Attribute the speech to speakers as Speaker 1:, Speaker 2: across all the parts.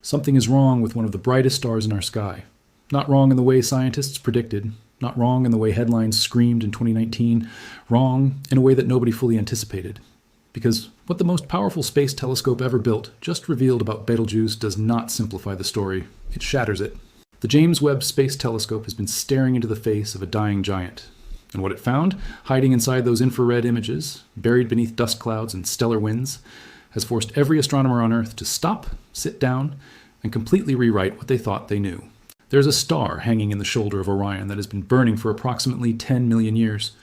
Speaker 1: Something is wrong with one of the brightest stars in our sky. Not wrong in the way scientists predicted, not wrong in the way headlines screamed in 2019, wrong in a way that nobody fully anticipated. Because what the most powerful space telescope ever built just revealed about Betelgeuse does not simplify the story, it shatters it. The James Webb Space Telescope has been staring into the face of a dying giant. And what it found, hiding inside those infrared images, buried beneath dust clouds and stellar winds, has forced every astronomer on Earth to stop, sit down, and completely rewrite what they thought they knew. There's a star hanging in the shoulder of Orion that has been burning for approximately 10 million years.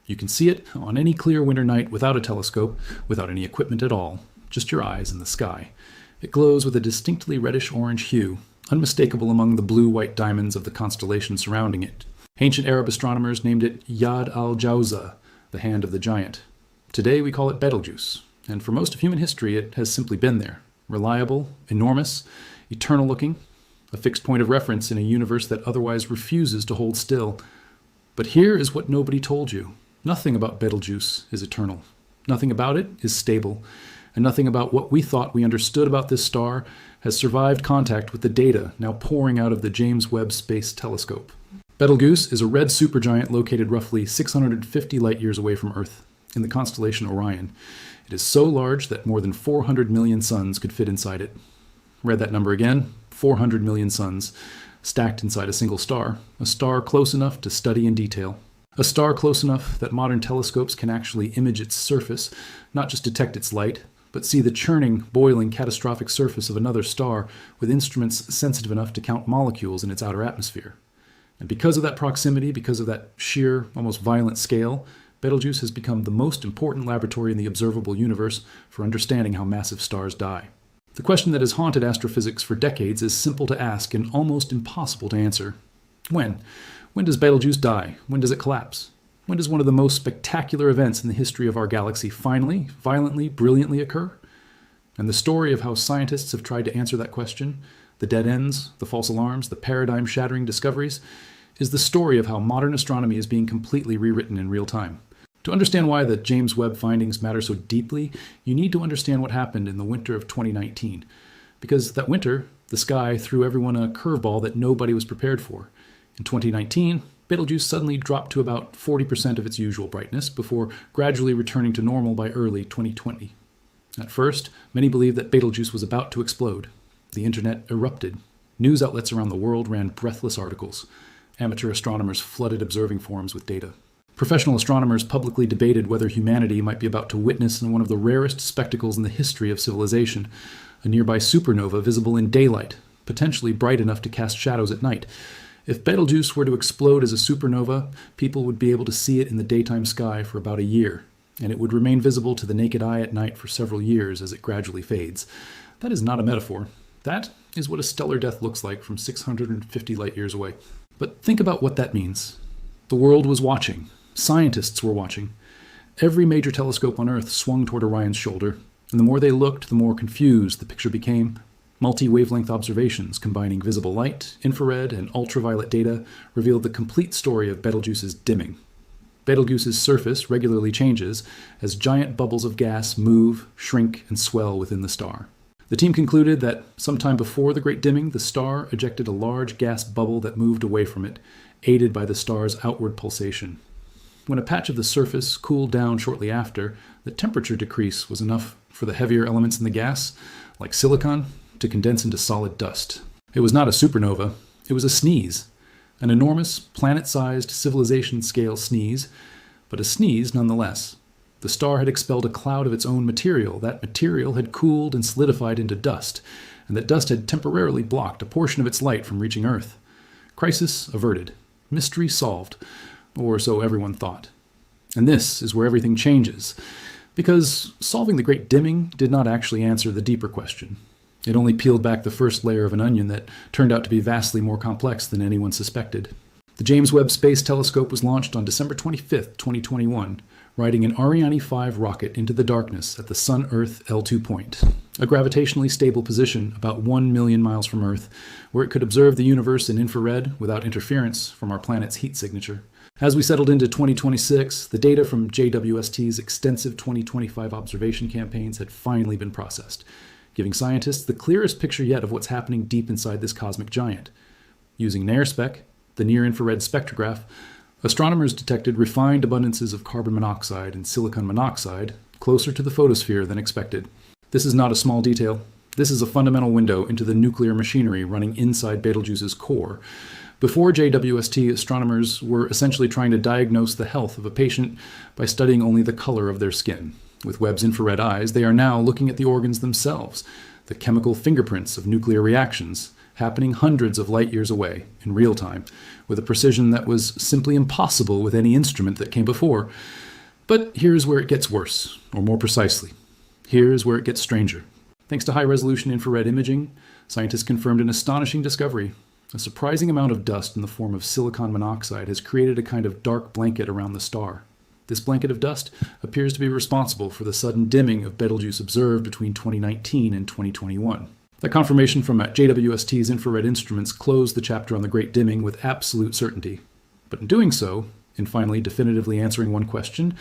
Speaker 1: You can see it on any clear winter night without a telescope, without any equipment at all, just your eyes and the sky. It glows with a distinctly reddish-orange hue, unmistakable among the blue-white diamonds of the constellation surrounding it. Ancient Arab astronomers named it Yad al-Jawza, the hand of the giant. Today we call it Betelgeuse, and for most of human history it has simply been there. Reliable, enormous, eternal-looking, a fixed point of reference in a universe that otherwise refuses to hold still. But here is what nobody told you. Nothing about Betelgeuse is eternal. Nothing about it is stable. And nothing about what we thought we understood about this star has survived contact with the data now pouring out of the James Webb Space Telescope. Betelgeuse is a red supergiant located roughly 650 light-years away from Earth, in the constellation Orion. It is so large that more than 400 million suns could fit inside it. Read that number again, 400 million suns, stacked inside a single star, a star close enough to study in detail. A star close enough that modern telescopes can actually image its surface, not just detect its light, but see the churning, boiling, catastrophic surface of another star with instruments sensitive enough to count molecules in its outer atmosphere. And because of that proximity, because of that sheer, almost violent scale, Betelgeuse has become the most important laboratory in the observable universe for understanding how massive stars die. The question that has haunted astrophysics for decades is simple to ask and almost impossible to answer. When? When does Betelgeuse die? When does it collapse? When does one of the most spectacular events in the history of our galaxy finally, violently, brilliantly occur? And the story of how scientists have tried to answer that question, the dead ends, the false alarms, the paradigm-shattering discoveries, is the story of how modern astronomy is being completely rewritten in real time. To understand why the James Webb findings matter so deeply, you need to understand what happened in the winter of 2019. Because that winter, the sky threw everyone a curveball that nobody was prepared for. In 2019, Betelgeuse suddenly dropped to about 40% of its usual brightness before gradually returning to normal by early 2020. At first, many believed that Betelgeuse was about to explode. The internet erupted. News outlets around the world ran breathless articles. Amateur astronomers flooded observing forums with data. Professional astronomers publicly debated whether humanity might be about to witness one of the rarest spectacles in the history of civilization, a nearby supernova visible in daylight, potentially bright enough to cast shadows at night. If Betelgeuse were to explode as a supernova, people would be able to see it in the daytime sky for about a year, and it would remain visible to the naked eye at night for several years as it gradually fades. That is not a metaphor. That is what a stellar death looks like from 650 light-years away. But think about what that means. The world was watching. Scientists were watching. Every major telescope on Earth swung toward Orion's shoulder, and the more they looked, the more confused the picture became. Multi-wavelength observations combining visible light, infrared, and ultraviolet data revealed the complete story of Betelgeuse's dimming. Betelgeuse's surface regularly changes as giant bubbles of gas move, shrink, and swell within the star. The team concluded that sometime before the Great Dimming, the star ejected a large gas bubble that moved away from it, aided by the star's outward pulsation. When a patch of the surface cooled down shortly after, the temperature decrease was enough for the heavier elements in the gas, like silicon, to condense into solid dust. It was not a supernova, it was a sneeze. An enormous, planet-sized, civilization-scale sneeze, but a sneeze nonetheless. The star had expelled a cloud of its own material. That material had cooled and solidified into dust, and that dust had temporarily blocked a portion of its light from reaching Earth. Crisis averted. Mystery solved. Or so everyone thought. And this is where everything changes, because solving the Great Dimming did not actually answer the deeper question. It only peeled back the first layer of an onion that turned out to be vastly more complex than anyone suspected. The James Webb Space Telescope was launched on December 25, 2021, riding an Ariane 5 rocket into the darkness at the Sun-Earth L2 point, a gravitationally stable position about 1 million miles from Earth, where it could observe the universe in infrared without interference from our planet's heat signature. As we settled into 2026, the data from JWST's extensive 2025 observation campaigns had finally been processed. giving scientists the clearest picture yet of what's happening deep inside this cosmic giant. Using NIRSpec, the near-infrared spectrograph, astronomers detected refined abundances of carbon monoxide and silicon monoxide closer to the photosphere than expected. This is not a small detail. This is a fundamental window into the nuclear machinery running inside Betelgeuse's core. Before JWST, astronomers were essentially trying to diagnose the health of a patient by studying only the color of their skin. With Webb's infrared eyes, they are now looking at the organs themselves, the chemical fingerprints of nuclear reactions, happening hundreds of light years away, in real time, with a precision that was simply impossible with any instrument that came before. But here's where it gets worse, or more precisely, here's where it gets stranger. Thanks to high-resolution infrared imaging, scientists confirmed an astonishing discovery. A surprising amount of dust in the form of silicon monoxide has created a kind of dark blanket around the star. This blanket of dust appears to be responsible for the sudden dimming of Betelgeuse observed between 2019 and 2021. That confirmation from JWST's infrared instruments closed the chapter on the Great Dimming with absolute certainty. But in doing so, in finally definitively answering one question,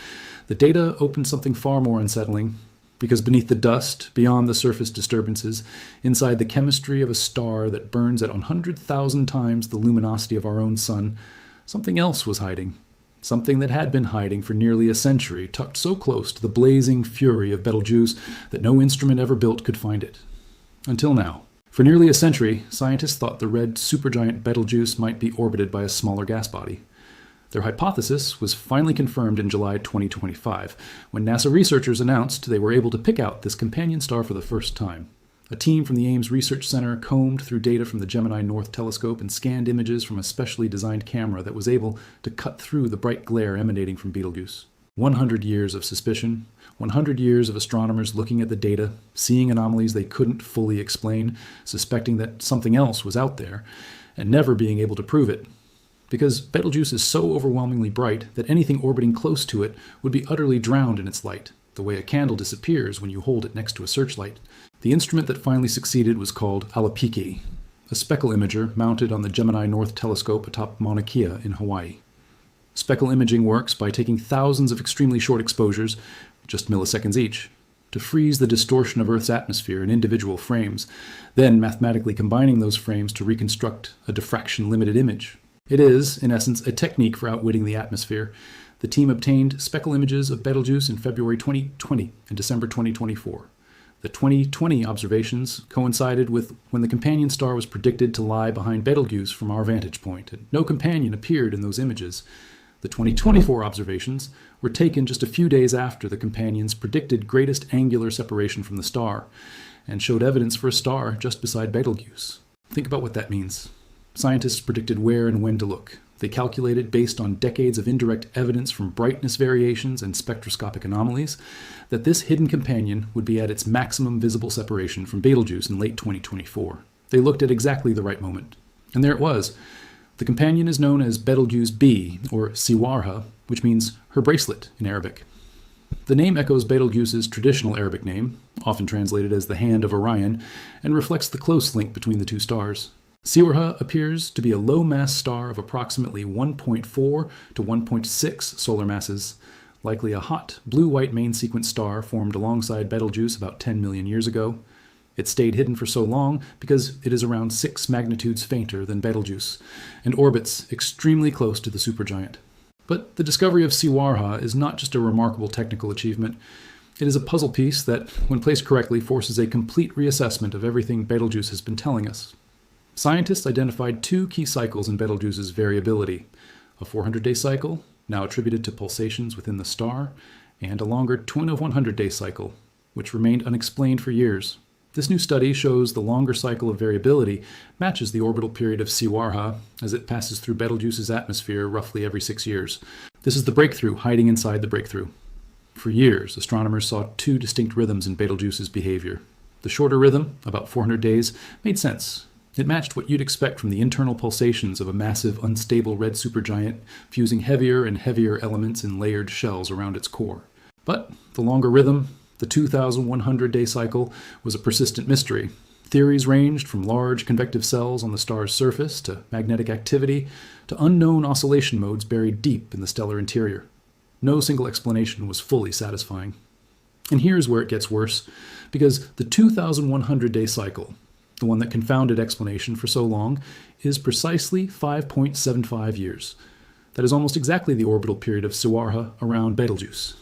Speaker 1: the data opened something far more unsettling. Because beneath the dust, beyond the surface disturbances, inside the chemistry of a star that burns at 100,000 times the luminosity of our own sun, something else was hiding. Something that had been hiding for nearly a century, tucked so close to the blazing fury of Betelgeuse that no instrument ever built could find it. Until now. For nearly a century, scientists thought the red supergiant Betelgeuse might be orbited by a smaller gas body. Their hypothesis was finally confirmed in July 2025, when NASA researchers announced they were able to pick out this companion star for the first time. A team from the Ames Research Center combed through data from the Gemini North Telescope and scanned images from a specially designed camera that was able to cut through the bright glare emanating from Betelgeuse. 100 years of suspicion, 100 years of astronomers looking at the data, seeing anomalies they couldn't fully explain, suspecting that something else was out there, and never being able to prove it. Because Betelgeuse is so overwhelmingly bright that anything orbiting close to it would be utterly drowned in its light, the way a candle disappears when you hold it next to a searchlight. The instrument that finally succeeded was called Alipiki, a speckle imager mounted on the Gemini North Telescope atop Mauna Kea in Hawaii. Speckle imaging works by taking thousands of extremely short exposures, just milliseconds each, to freeze the distortion of Earth's atmosphere in individual frames, then mathematically combining those frames to reconstruct a diffraction-limited image. It is, in essence, a technique for outwitting the atmosphere. The team obtained speckle images of Betelgeuse in February 2020 and December 2024. The 2020 observations coincided with when the companion star was predicted to lie behind Betelgeuse from our vantage point, and no companion appeared in those images. The 2024 observations were taken just a few days after the companion's predicted greatest angular separation from the star, and showed evidence for a star just beside Betelgeuse. Think about what that means. Scientists predicted where and when to look. They calculated, based on decades of indirect evidence from brightness variations and spectroscopic anomalies, that this hidden companion would be at its maximum visible separation from Betelgeuse in late 2024. They looked at exactly the right moment. And there it was. The companion is known as Betelgeuse B, or Siwarha, which means her bracelet in Arabic. The name echoes Betelgeuse's traditional Arabic name, often translated as the Hand of Orion, and reflects the close link between the two stars. Siwarha appears to be a low-mass star of approximately 1.4 to 1.6 solar masses, likely a hot, blue-white main sequence star formed alongside Betelgeuse about 10 million years ago. It stayed hidden for so long because it is around 6 magnitudes fainter than Betelgeuse, and orbits extremely close to the supergiant. But the discovery of Siwarha is not just a remarkable technical achievement. It is a puzzle piece that, when placed correctly, forces a complete reassessment of everything Betelgeuse has been telling us. Scientists identified 2 key cycles in Betelgeuse's variability: a 400-day cycle, now attributed to pulsations within the star, and a longer twin of 100-day cycle, which remained unexplained for years. This new study shows the longer cycle of variability matches the orbital period of Siwarha as it passes through Betelgeuse's atmosphere roughly every 6 years. This is the breakthrough hiding inside the breakthrough. For years, astronomers saw 2 distinct rhythms in Betelgeuse's behavior. The shorter rhythm, about 400 days, made sense. It matched what you'd expect from the internal pulsations of a massive, unstable red supergiant fusing heavier and heavier elements in layered shells around its core. But the longer rhythm, the 2,100-day cycle, was a persistent mystery. Theories ranged from large convective cells on the star's surface to magnetic activity to unknown oscillation modes buried deep in the stellar interior. No single explanation was fully satisfying. And here's where it gets worse, because the 2,100-day cycle, the one that confounded explanation for so long, is precisely 5.75 years. That is almost exactly the orbital period of Sawarha around Betelgeuse,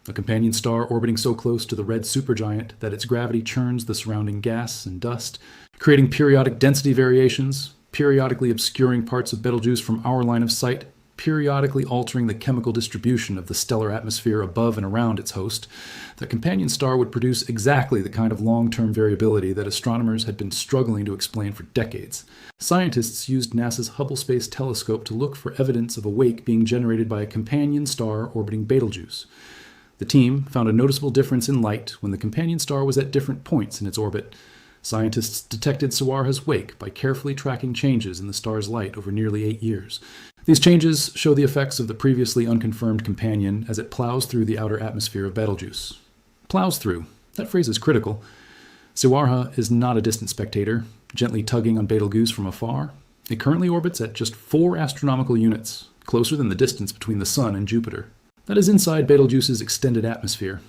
Speaker 1: a companion star orbiting so close to the red supergiant that its gravity churns the surrounding gas and dust, creating periodic density variations, periodically obscuring parts of Betelgeuse from our line of sight, periodically altering the chemical distribution of the stellar atmosphere above and around its host. The companion star would produce exactly the kind of long-term variability that astronomers had been struggling to explain for decades. Scientists used NASA's Hubble Space Telescope to look for evidence of a wake being generated by a companion star orbiting Betelgeuse. The team found a noticeable difference in light when the companion star was at different points in its orbit. Scientists detected Sawarha's wake by carefully tracking changes in the star's light over nearly 8 years. These changes show the effects of the previously unconfirmed companion as it plows through the outer atmosphere of Betelgeuse. Plows through. That phrase is critical. Sawarha is not a distant spectator, gently tugging on Betelgeuse from afar. It currently orbits at just 4 astronomical units, closer than the distance between the Sun and Jupiter. That is inside Betelgeuse's extended atmosphere.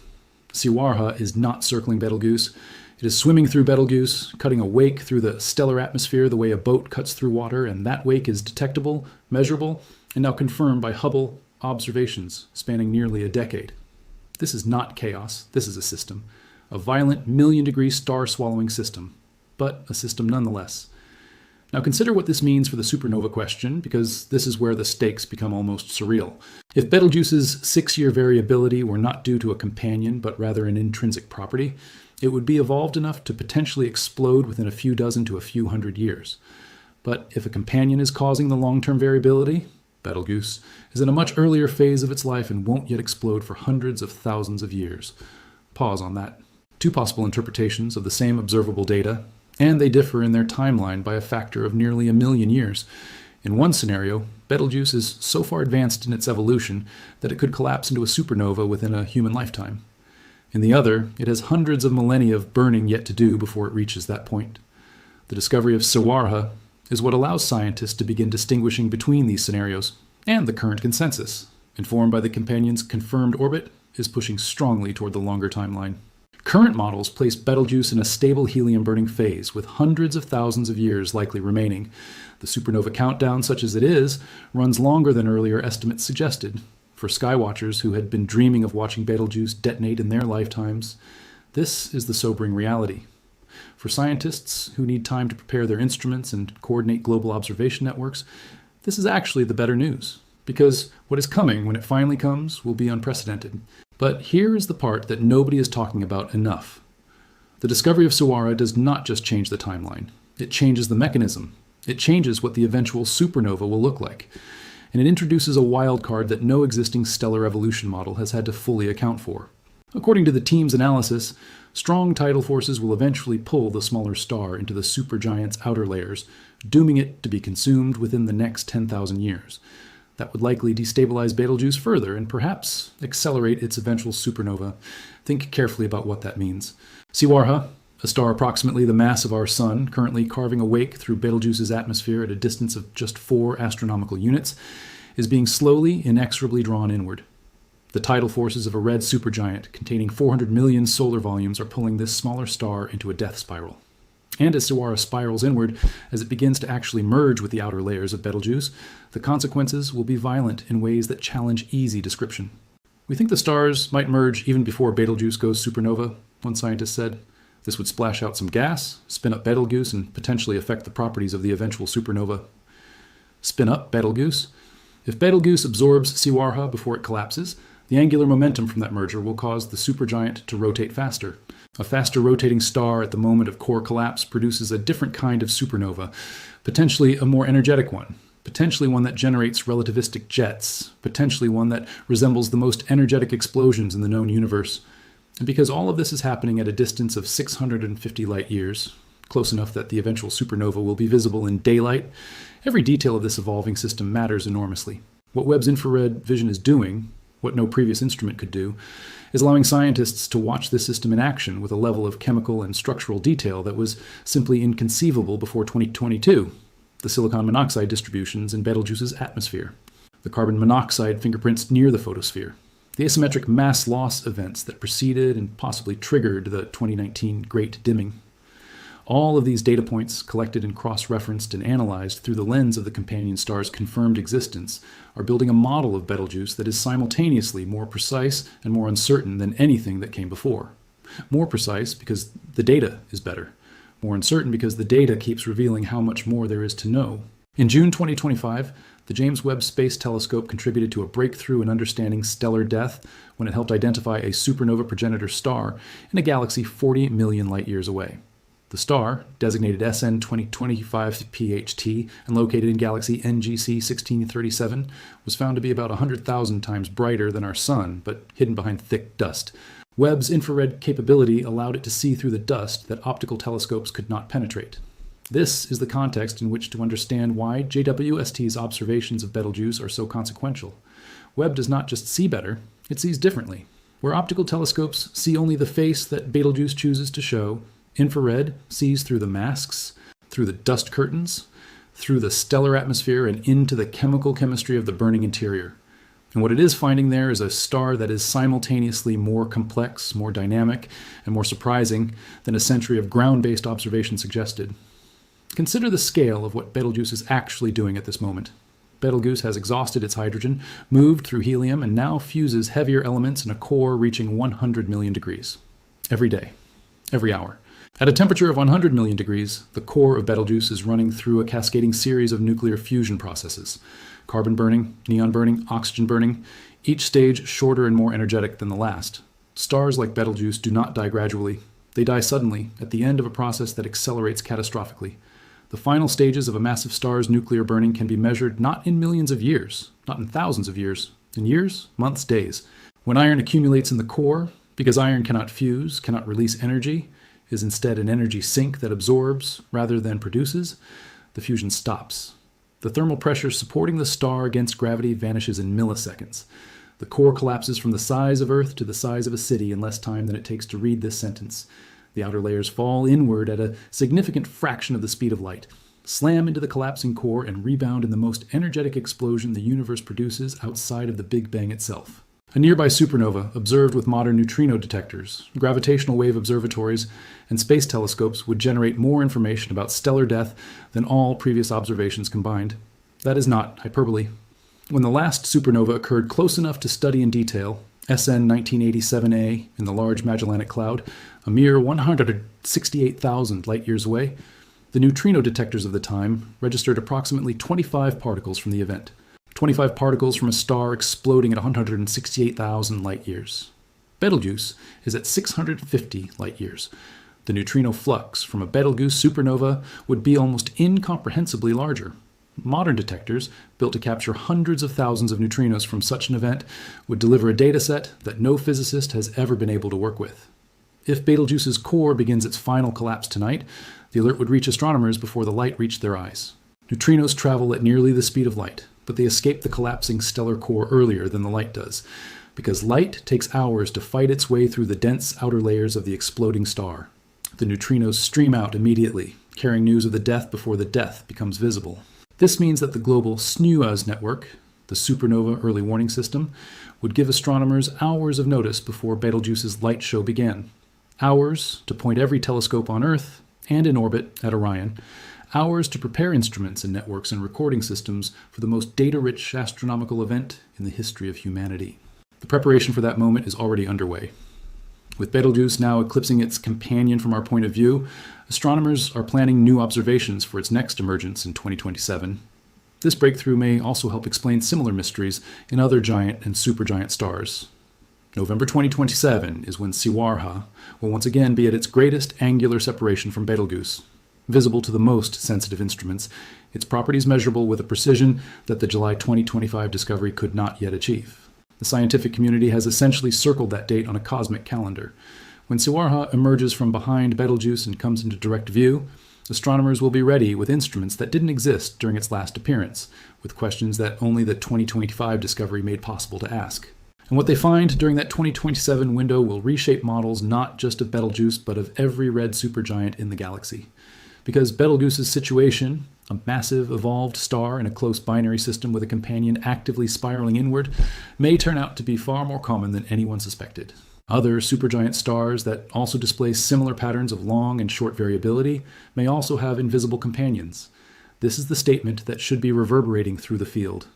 Speaker 1: Sawarha is not circling Betelgeuse. It is swimming through Betelgeuse, cutting a wake through the stellar atmosphere the way a boat cuts through water, and that wake is detectable, measurable, and now confirmed by Hubble observations spanning nearly a decade. This is not chaos. This is a system. A violent million-degree star-swallowing system, but a system nonetheless. Now consider what this means for the supernova question, because this is where the stakes become almost surreal. If Betelgeuse's 6-year variability were not due to a companion, but rather an intrinsic property, it would be evolved enough to potentially explode within a few dozen to a few hundred years. But if a companion is causing the long-term variability, Betelgeuse is in a much earlier phase of its life and won't yet explode for hundreds of thousands of years. Pause on that. 2 possible interpretations of the same observable data, and they differ in their timeline by a factor of nearly 1 million years. In one scenario, Betelgeuse is so far advanced in its evolution that it could collapse into a supernova within a human lifetime. In the other, it has hundreds of millennia of burning yet to do before it reaches that point. The discovery of Sawarha is what allows scientists to begin distinguishing between these scenarios, and the current consensus, informed by the companion's confirmed orbit, is pushing strongly toward the longer timeline. Current models place Betelgeuse in a stable helium-burning phase, with hundreds of thousands of years likely remaining. The supernova countdown, such as it is, runs longer than earlier estimates suggested. For skywatchers who had been dreaming of watching Betelgeuse detonate in their lifetimes, this is the sobering reality. For scientists who need time to prepare their instruments and coordinate global observation networks, this is actually the better news, because what is coming when it finally comes will be unprecedented. But here is the part that nobody is talking about enough. The discovery of Sawarha does not just change the timeline. It changes the mechanism. It changes what the eventual supernova will look like. And it introduces a wild card that no existing stellar evolution model has had to fully account for. According to the team's analysis, strong tidal forces will eventually pull the smaller star into the supergiant's outer layers, dooming it to be consumed within the next 10,000 years. That would likely destabilize Betelgeuse further and perhaps accelerate its eventual supernova. Think carefully about what that means. Sawarha, a star approximately the mass of our Sun, currently carving a wake through Betelgeuse's atmosphere at a distance of just 4 astronomical units, is being slowly, inexorably drawn inward. The tidal forces of a red supergiant containing 400 million solar volumes are pulling this smaller star into a death spiral. And as Sawarha spirals inward, as it begins to actually merge with the outer layers of Betelgeuse, the consequences will be violent in ways that challenge easy description. We think the stars might merge even before Betelgeuse goes supernova, one scientist said. This would splash out some gas, spin up Betelgeuse, and potentially affect the properties of the eventual supernova. Spin up Betelgeuse? If Betelgeuse absorbs Sawarha before it collapses, the angular momentum from that merger will cause the supergiant to rotate faster. A faster rotating star at the moment of core collapse produces a different kind of supernova, potentially a more energetic one, potentially one that generates relativistic jets, potentially one that resembles the most energetic explosions in the known universe. And because all of this is happening at a distance of 650 light years, close enough that the eventual supernova will be visible in daylight, every detail of this evolving system matters enormously. What Webb's infrared vision is doing, what no previous instrument could do, is allowing scientists to watch this system in action with a level of chemical and structural detail that was simply inconceivable before 2022, the silicon monoxide distributions in Betelgeuse's atmosphere, the carbon monoxide fingerprints near the photosphere, the asymmetric mass loss events that preceded and possibly triggered the 2019 Great Dimming. All of these data points, collected and cross-referenced and analyzed through the lens of the companion star's confirmed existence, are building a model of Betelgeuse that is simultaneously more precise and more uncertain than anything that came before. More precise because the data is better. More uncertain because the data keeps revealing how much more there is to know. In June 2025, the James Webb Space Telescope contributed to a breakthrough in understanding stellar death when it helped identify a supernova progenitor star in a galaxy 40 million light-years away. The star, designated SN 2025 PHT and located in galaxy NGC 1637, was found to be about 100,000 times brighter than our Sun, but hidden behind thick dust. Webb's infrared capability allowed it to see through the dust that optical telescopes could not penetrate. This is the context in which to understand why JWST's observations of Betelgeuse are so consequential. Webb does not just see better, it sees differently. Where optical telescopes see only the face that Betelgeuse chooses to show, infrared sees through the masks, through the dust curtains, through the stellar atmosphere, and into the chemical chemistry of the burning interior. And what it is finding there is a star that is simultaneously more complex, more dynamic, and more surprising than a century of ground-based observation suggested. Consider the scale of what Betelgeuse is actually doing at this moment. Betelgeuse has exhausted its hydrogen, moved through helium, and now fuses heavier elements in a core reaching 100 million degrees. Every day. Every hour. At a temperature of 100 million degrees, the core of Betelgeuse is running through a cascading series of nuclear fusion processes. Carbon burning, neon burning, oxygen burning, each stage shorter and more energetic than the last. Stars like Betelgeuse do not die gradually. They die suddenly, at the end of a process that accelerates catastrophically. The final stages of a massive star's nuclear burning can be measured not in millions of years, not in thousands of years, in years, months, days. When iron accumulates in the core, because iron cannot fuse, cannot release energy, is instead an energy sink that absorbs rather than produces, the fusion stops. The thermal pressure supporting the star against gravity vanishes in milliseconds. The core collapses from the size of Earth to the size of a city in less time than it takes to read this sentence. The outer layers fall inward at a significant fraction of the speed of light, slam into the collapsing core, and rebound in the most energetic explosion the universe produces outside of the Big Bang itself. A nearby supernova, observed with modern neutrino detectors, gravitational wave observatories, and space telescopes, would generate more information about stellar death than all previous observations combined. That is not hyperbole. When the last supernova occurred close enough to study in detail, SN 1987A in the Large Magellanic Cloud, a mere 168,000 light-years away, the neutrino detectors of the time registered approximately 25 particles from the event. 25 particles from a star exploding at 168,000 light-years. Betelgeuse is at 650 light-years. The neutrino flux from a Betelgeuse supernova would be almost incomprehensibly larger. Modern detectors, built to capture hundreds of thousands of neutrinos from such an event, would deliver a dataset that no physicist has ever been able to work with. If Betelgeuse's core begins its final collapse tonight, the alert would reach astronomers before the light reached their eyes. Neutrinos travel at nearly the speed of light, but they escape the collapsing stellar core earlier than the light does, because light takes hours to fight its way through the dense outer layers of the exploding star. The neutrinos stream out immediately, carrying news of the death before the death becomes visible. This means that the global SNUAS network, the Supernova Early Warning System, would give astronomers hours of notice before Betelgeuse's light show began. Hours to point every telescope on Earth and in orbit at Orion. Hours to prepare instruments and networks and recording systems for the most data-rich astronomical event in the history of humanity. The preparation for that moment is already underway. With Betelgeuse now eclipsing its companion from our point of view, astronomers are planning new observations for its next emergence in 2027. This breakthrough may also help explain similar mysteries in other giant and supergiant stars. November 2027 is when Siwarha will once again be at its greatest angular separation from Betelgeuse. Visible to the most sensitive instruments, its properties measurable with a precision that the July 2025 discovery could not yet achieve. The scientific community has essentially circled that date on a cosmic calendar. When Siwarha emerges from behind Betelgeuse and comes into direct view, astronomers will be ready with instruments that didn't exist during its last appearance, with questions that only the 2025 discovery made possible to ask. And what they find during that 2027 window will reshape models not just of Betelgeuse, but of every red supergiant in the galaxy. Because Betelgeuse's situation, a massive evolved star in a close binary system with a companion actively spiraling inward, may turn out to be far more common than anyone suspected. Other supergiant stars that also display similar patterns of long and short variability may also have invisible companions. This is the statement that should be reverberating through the field.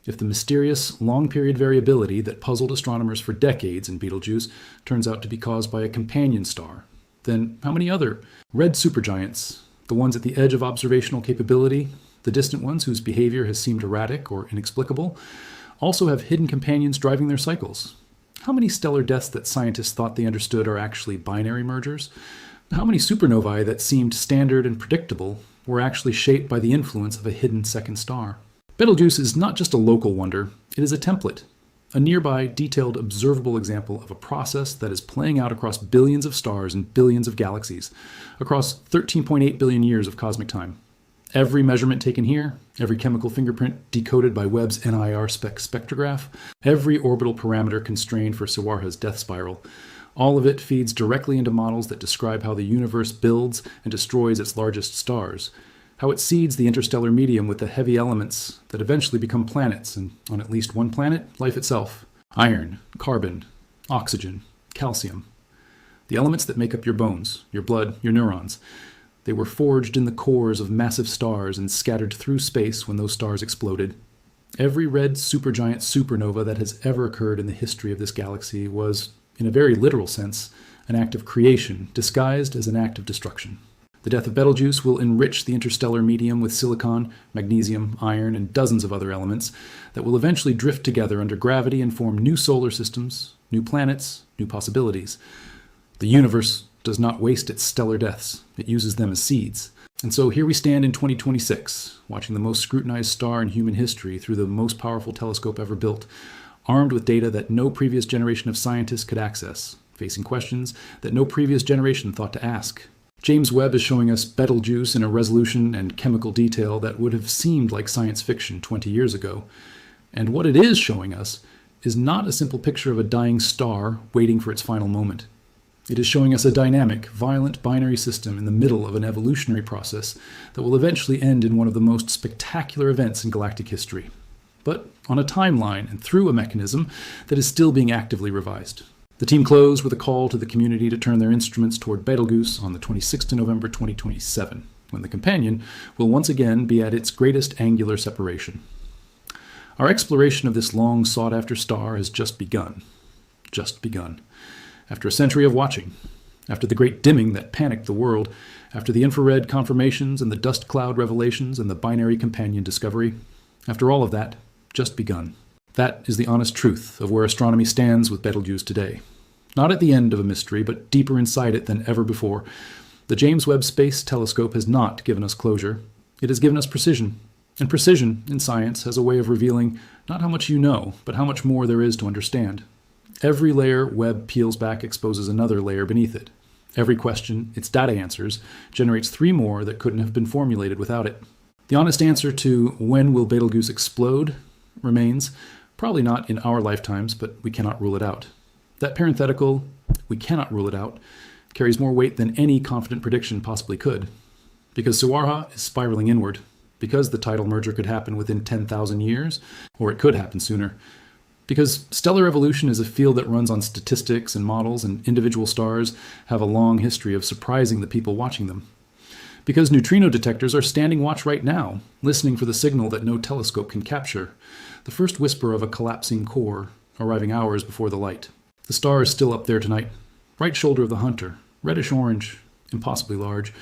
Speaker 1: If the mysterious, long-period variability that puzzled astronomers for decades in Betelgeuse turns out to be caused by a companion star, then how many other red supergiants, the ones at the edge of observational capability, the distant ones whose behavior has seemed erratic or inexplicable, also have hidden companions driving their cycles? How many stellar deaths that scientists thought they understood are actually binary mergers? How many supernovae that seemed standard and predictable were actually shaped by the influence of a hidden second star? Betelgeuse is not just a local wonder, it is a template, a nearby, detailed, observable example of a process that is playing out across billions of stars and billions of galaxies, across 13.8 billion years of cosmic time. Every measurement taken here, every chemical fingerprint decoded by Webb's NIR spectrograph, every orbital parameter constrained for Sawarha's death spiral, all of it feeds directly into models that describe how the universe builds and destroys its largest stars, how it seeds the interstellar medium with the heavy elements that eventually become planets, and on at least one planet, life itself. Iron, carbon, oxygen, calcium. The elements that make up your bones, your blood, your neurons. They were forged in the cores of massive stars and scattered through space when those stars exploded. Every red supergiant supernova that has ever occurred in the history of this galaxy was, in a very literal sense, an act of creation disguised as an act of destruction. The death of Betelgeuse will enrich the interstellar medium with silicon, magnesium, iron, and dozens of other elements that will eventually drift together under gravity and form new solar systems, new planets, new possibilities. The universe does not waste its stellar deaths. It uses them as seeds. And so here we stand in 2026, watching the most scrutinized star in human history through the most powerful telescope ever built, armed with data that no previous generation of scientists could access, facing questions that no previous generation thought to ask. James Webb is showing us Betelgeuse in a resolution and chemical detail that would have seemed like science fiction 20 years ago. And what it is showing us is not a simple picture of a dying star waiting for its final moment. It is showing us a dynamic, violent binary system in the middle of an evolutionary process that will eventually end in one of the most spectacular events in galactic history, but on a timeline and through a mechanism that is still being actively revised. The team closed with a call to the community to turn their instruments toward Betelgeuse on the 26th of November 2027, when the companion will once again be at its greatest angular separation. Our exploration of this long sought-after star has just begun. Just begun. After a century of watching, after the great dimming that panicked the world, after the infrared confirmations and the dust cloud revelations and the binary companion discovery, after all of that, just begun. That is the honest truth of where astronomy stands with Betelgeuse today. Not at the end of a mystery, but deeper inside it than ever before. The James Webb Space Telescope has not given us closure. It has given us precision. And precision, in science, has a way of revealing not how much you know, but how much more there is to understand. Every layer Webb peels back exposes another layer beneath it. Every question its data answers generates three more that couldn't have been formulated without it. The honest answer to when will Betelgeuse explode remains probably not in our lifetimes, but we cannot rule it out. That parenthetical, we cannot rule it out, carries more weight than any confident prediction possibly could. Because Sawarha is spiraling inward, because the tidal merger could happen within 10,000 years, or it could happen sooner. Because stellar evolution is a field that runs on statistics and models, and individual stars have a long history of surprising the people watching them. Because neutrino detectors are standing watch right now, listening for the signal that no telescope can capture, the first whisper of a collapsing core, arriving hours before the light. The star is still up there tonight, right shoulder of the Hunter, reddish-orange, impossibly large,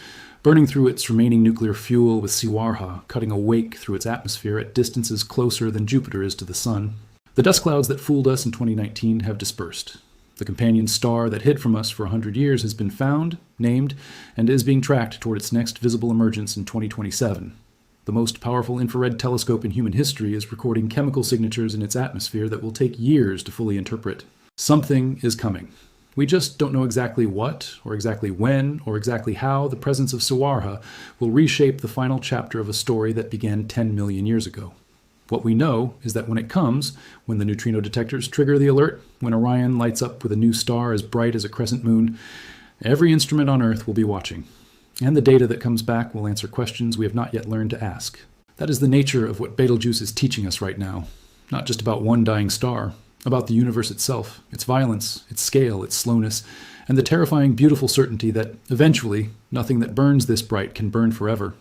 Speaker 1: burning through its remaining nuclear fuel with Sawarha cutting a wake through its atmosphere at distances closer than Jupiter is to the Sun. The dust clouds that fooled us in 2019 have dispersed. The companion star that hid from us for 100 years has been found, named, and is being tracked toward its next visible emergence in 2027. The most powerful infrared telescope in human history is recording chemical signatures in its atmosphere that will take years to fully interpret. Something is coming. We just don't know exactly what, or exactly when, or exactly how the presence of Sawarha will reshape the final chapter of a story that began 10 million years ago. What we know is that when it comes, when the neutrino detectors trigger the alert, when Orion lights up with a new star as bright as a crescent moon, every instrument on Earth will be watching. And the data that comes back will answer questions we have not yet learned to ask. That is the nature of what Betelgeuse is teaching us right now. Not just about one dying star, about the universe itself, its violence, its scale, its slowness, and the terrifying, beautiful certainty that, eventually, nothing that burns this bright can burn forever.